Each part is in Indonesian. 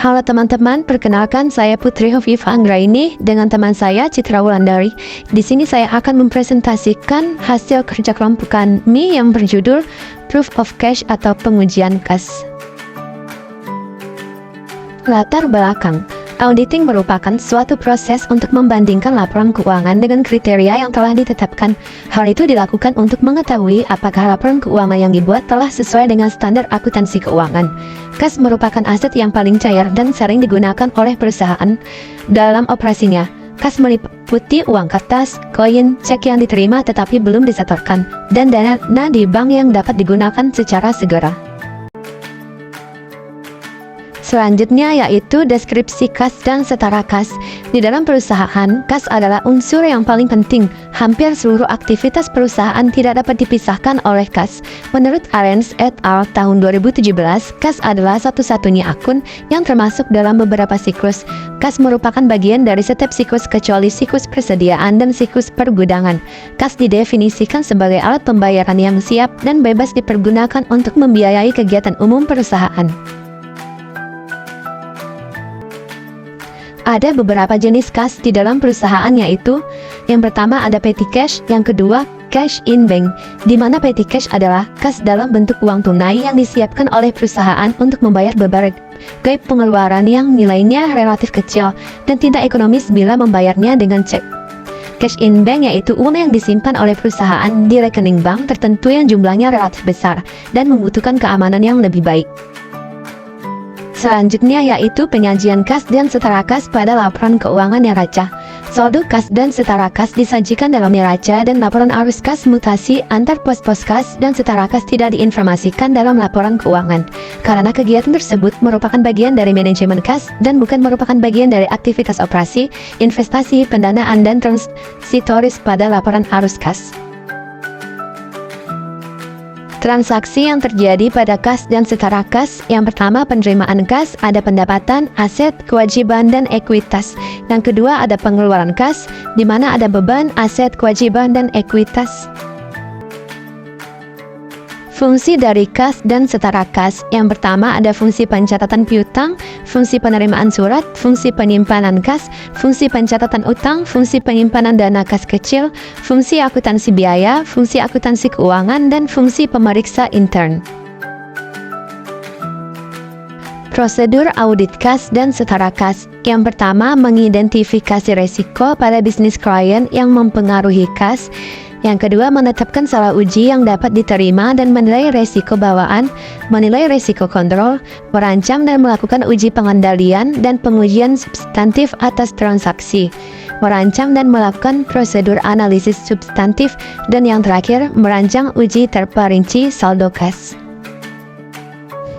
Halo teman-teman, perkenalkan saya Putri Hovifa Anggraini dengan teman saya Citra Wulandari. Di sini saya akan mempresentasikan hasil kerja kelompok kami yang berjudul Proof of Cash atau pengujian kas. Latar belakang. Auditing merupakan suatu proses untuk membandingkan laporan keuangan dengan kriteria yang telah ditetapkan. Hal itu dilakukan untuk mengetahui apakah laporan keuangan yang dibuat telah sesuai dengan standar akuntansi keuangan. Kas merupakan aset yang paling cair dan sering digunakan oleh perusahaan dalam operasinya. Kas meliputi uang kertas, koin, cek yang diterima tetapi belum disetorkan, dan dana di bank yang dapat digunakan secara segera. Selanjutnya yaitu deskripsi kas dan setara kas. Di dalam perusahaan, kas adalah unsur yang paling penting. Hampir seluruh aktivitas perusahaan tidak dapat dipisahkan oleh kas. Menurut Arens et al. Tahun 2017, kas adalah satu-satunya akun yang termasuk dalam beberapa siklus. Kas merupakan bagian dari setiap siklus kecuali siklus persediaan dan siklus pergudangan. Kas didefinisikan sebagai alat pembayaran yang siap dan bebas dipergunakan untuk membiayai kegiatan umum perusahaan. Ada beberapa jenis kas di dalam perusahaan, yaitu yang pertama ada petty cash, yang kedua cash in bank, di mana petty cash adalah kas dalam bentuk uang tunai yang disiapkan oleh perusahaan untuk membayar berbagai pengeluaran yang nilainya relatif kecil dan tidak ekonomis bila membayarnya dengan cek. Cash in bank yaitu uang yang disimpan oleh perusahaan di rekening bank tertentu yang jumlahnya relatif besar dan membutuhkan keamanan yang lebih baik. Selanjutnya yaitu penyajian kas dan setara kas pada laporan keuangan neraca. Saldo kas dan setara kas disajikan dalam neraca dan laporan arus kas mutasi antar pos-pos kas dan setara kas tidak diinformasikan dalam laporan keuangan. Karena kegiatan tersebut merupakan bagian dari manajemen kas dan bukan merupakan bagian dari aktivitas operasi, investasi, pendanaan, dan transitoris pada laporan arus kas. Transaksi yang terjadi pada kas dan setara kas. Yang pertama penerimaan kas, ada pendapatan, aset, kewajiban, dan ekuitas. Yang kedua ada pengeluaran kas, di mana ada beban, aset, kewajiban, dan ekuitas. Fungsi dari kas dan setara kas. Yang pertama ada fungsi pencatatan piutang, fungsi penerimaan surat, fungsi penyimpanan kas, fungsi pencatatan utang, fungsi penyimpanan dana kas kecil, fungsi akuntansi biaya, fungsi akuntansi keuangan, dan fungsi pemeriksa intern. Prosedur audit kas dan setara kas. Yang pertama mengidentifikasi resiko pada bisnis klien yang mempengaruhi kas. Yang kedua, menetapkan salah uji yang dapat diterima dan menilai resiko bawaan, menilai resiko kontrol, merancang dan melakukan uji pengendalian dan pengujian substantif atas transaksi, merancang dan melakukan prosedur analisis substantif, dan yang terakhir, merancang uji terperinci saldo kas.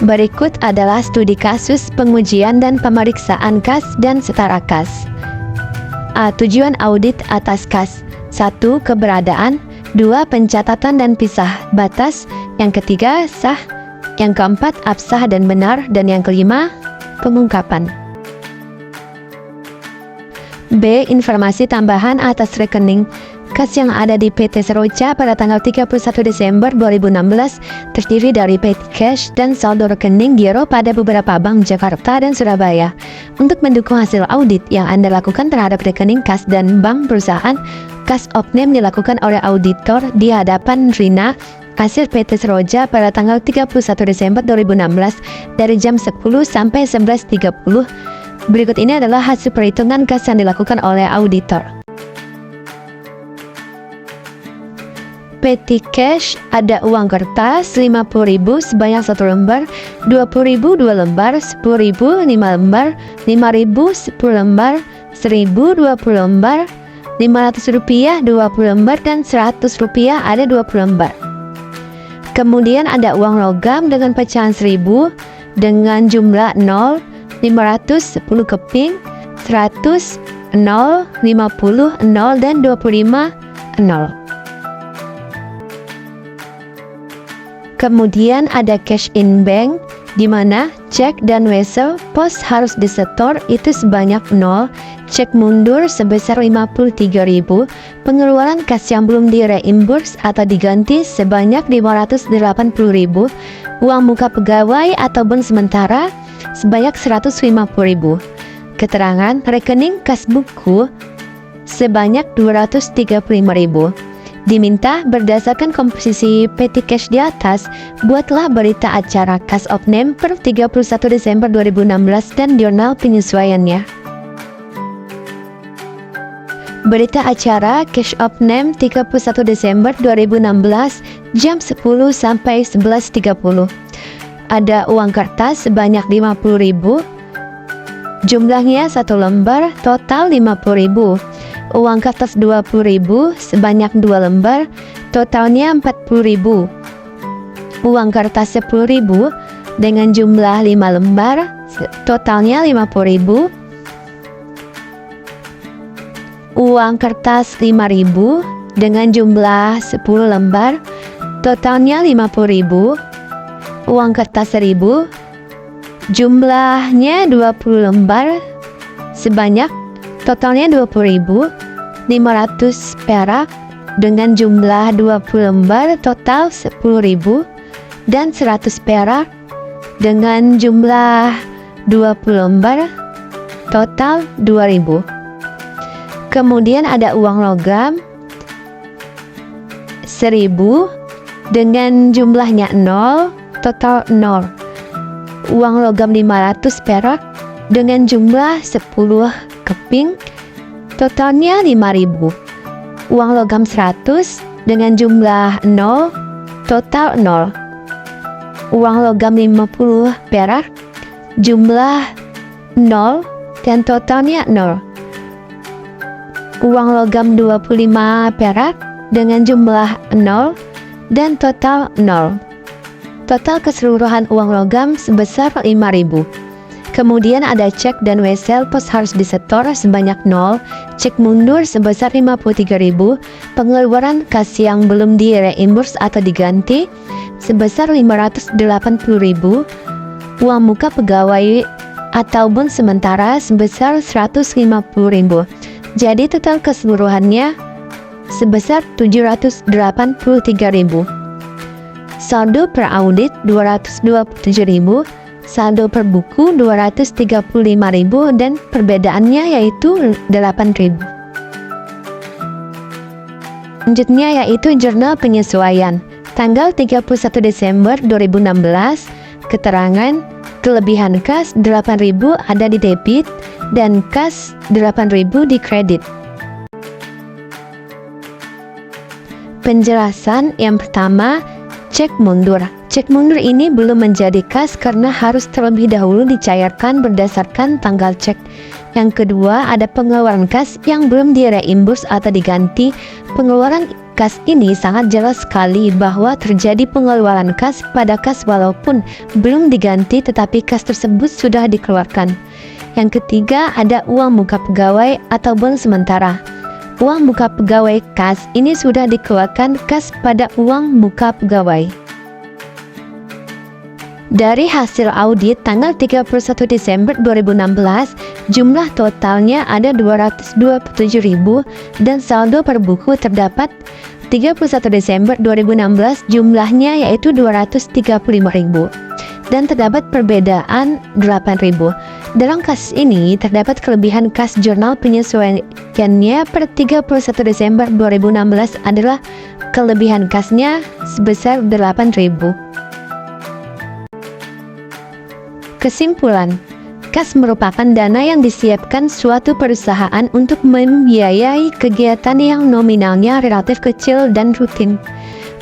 Berikut adalah studi kasus pengujian dan pemeriksaan kas dan setara kas. A. Tujuan audit atas kas. 1. Keberadaan. 2. Pencatatan dan pisah batas. Yang ketiga, sah. Yang keempat, absah dan benar. Dan yang kelima, pengungkapan. B. Informasi tambahan atas rekening kas yang ada di PT Seroja pada tanggal 31 Desember 2016 terdiri dari petty cash dan saldo rekening giro pada beberapa bank Jakarta dan Surabaya. Untuk mendukung hasil audit yang Anda lakukan terhadap rekening kas dan bank perusahaan, kas opname dilakukan oleh auditor di hadapan Rina kasir PT Seroja pada tanggal 31 Desember 2016 dari jam 10 sampai 11.30. Berikut ini adalah hasil perhitungan kas yang dilakukan oleh auditor. Petty cash, ada uang kertas 50.000 sebanyak 1 lembar, 20.000 2 lembar, 10.000 5 lembar, 5.000 10 lembar, 1.000 20 lembar, 500 rupiah 20 lembar, dan 100 rupiah ada 20 lembar. Kemudian ada uang logam dengan pecahan 1.000 dengan jumlah 0, 500 10 keping, 100 0, 50 0, dan 25 0. Kemudian ada cash in bank, di mana cek dan wesel pos harus disetor itu sebanyak 0, cek mundur sebesar 53.000, pengeluaran kas yang belum direimburs atau diganti sebanyak 580.000, uang muka pegawai atau bon sementara sebanyak 150.000. Keterangan rekening kas buku sebanyak 235.000. Diminta berdasarkan komposisi petty cash di atas, buatlah berita acara Cash of Name per 31 Desember 2016 dan jurnal penyesuaiannya. Berita acara Cash of Name 31 Desember 2016 jam 10 sampai 11.30. Ada uang kertas sebanyak 50.000. Jumlahnya 1 lembar, total 50.000. Uang kertas 20.000 sebanyak 2 lembar, totalnya 40.000. Uang kertas 10.000 dengan jumlah 5 lembar, totalnya 50.000. Uang kertas 5.000 dengan jumlah 10 lembar, totalnya 50.000. Uang kertas 1.000, jumlahnya 20 lembar, sebanyak totalnya 20.000. 500 perak dengan jumlah 20 lembar, total 10.000. Dan 100 perak dengan jumlah 20 lembar, total 2.000. Kemudian ada uang logam 1.000 dengan jumlahnya 0, total 0. Uang logam 500 perak dengan jumlah 10 keping, totalnya 5.000. Uang logam 100 dengan jumlah 0, total 0. Uang logam 50 perak, jumlah 0 dan totalnya 0. Uang logam 25 perak dengan jumlah 0 dan total 0. Total keseluruhan uang logam sebesar 5.000. Kemudian ada cek dan wesel pos harus disetor sebanyak 0, cek mundur sebesar 53.000, pengeluaran kas yang belum direimburs atau diganti sebesar 580.000, uang muka pegawai atau bon sementara sebesar 150.000. Jadi total keseluruhannya sebesar 783.000. Saldo per audit 227.000. Saldo per buku 235.000 dan perbedaannya yaitu 8.000. Selanjutnya yaitu jurnal penyesuaian tanggal 31 Desember 2016. Keterangan kelebihan kas 8.000 ada di debit dan kas 8.000 di kredit. Penjelasan yang pertama, cek mundur. Cek mundur ini belum menjadi kas karena harus terlebih dahulu dicairkan berdasarkan tanggal cek. Yang kedua, ada pengeluaran kas yang belum direimburs atau diganti. Pengeluaran kas ini sangat jelas sekali bahwa terjadi pengeluaran kas pada kas walaupun belum diganti tetapi kas tersebut sudah dikeluarkan. Yang ketiga, ada uang muka pegawai atau bon sementara. Uang muka pegawai kas ini sudah dikeluarkan kas pada uang muka pegawai. Dari hasil audit tanggal 31 Desember 2016, jumlah totalnya ada 227.000 dan saldo per buku terdapat 31 Desember 2016 jumlahnya yaitu 235.000 dan terdapat perbedaan 8.000. Dalam kasus ini terdapat kelebihan kas jurnal penyesuaiannya per 31 Desember 2016 adalah kelebihan kasnya sebesar 8.000. Kesimpulan, kas merupakan dana yang disiapkan suatu perusahaan untuk membiayai kegiatan yang nominalnya relatif kecil dan rutin.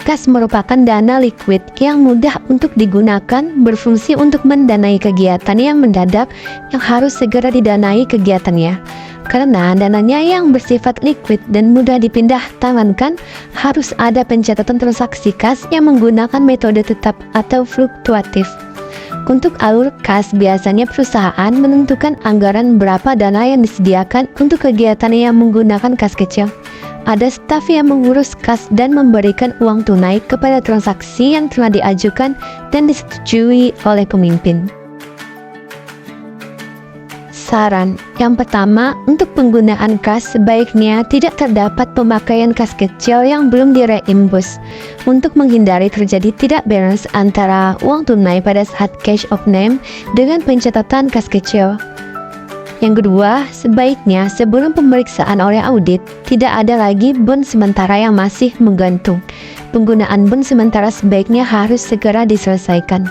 Kas merupakan dana liquid yang mudah untuk digunakan, berfungsi untuk mendanai kegiatan yang mendadak yang harus segera didanai kegiatannya. Karena dananya yang bersifat liquid dan mudah dipindah tangankan, harus ada pencatatan transaksi kas yang menggunakan metode tetap atau fluktuatif. Untuk alur kas, biasanya perusahaan menentukan anggaran berapa dana yang disediakan untuk kegiatan yang menggunakan kas kecil. Ada staf yang mengurus kas dan memberikan uang tunai kepada transaksi yang telah diajukan dan disetujui oleh pemimpin. saran. Yang pertama, untuk penggunaan kas sebaiknya tidak terdapat pemakaian kas kecil yang belum direimbus untuk menghindari terjadi tidak balance antara uang tunai pada saat cash of name dengan pencatatan kas kecil. Yang kedua, sebaiknya sebelum pemeriksaan oleh audit, tidak ada lagi bond sementara yang masih menggantung. Penggunaan bond sementara sebaiknya harus segera diselesaikan.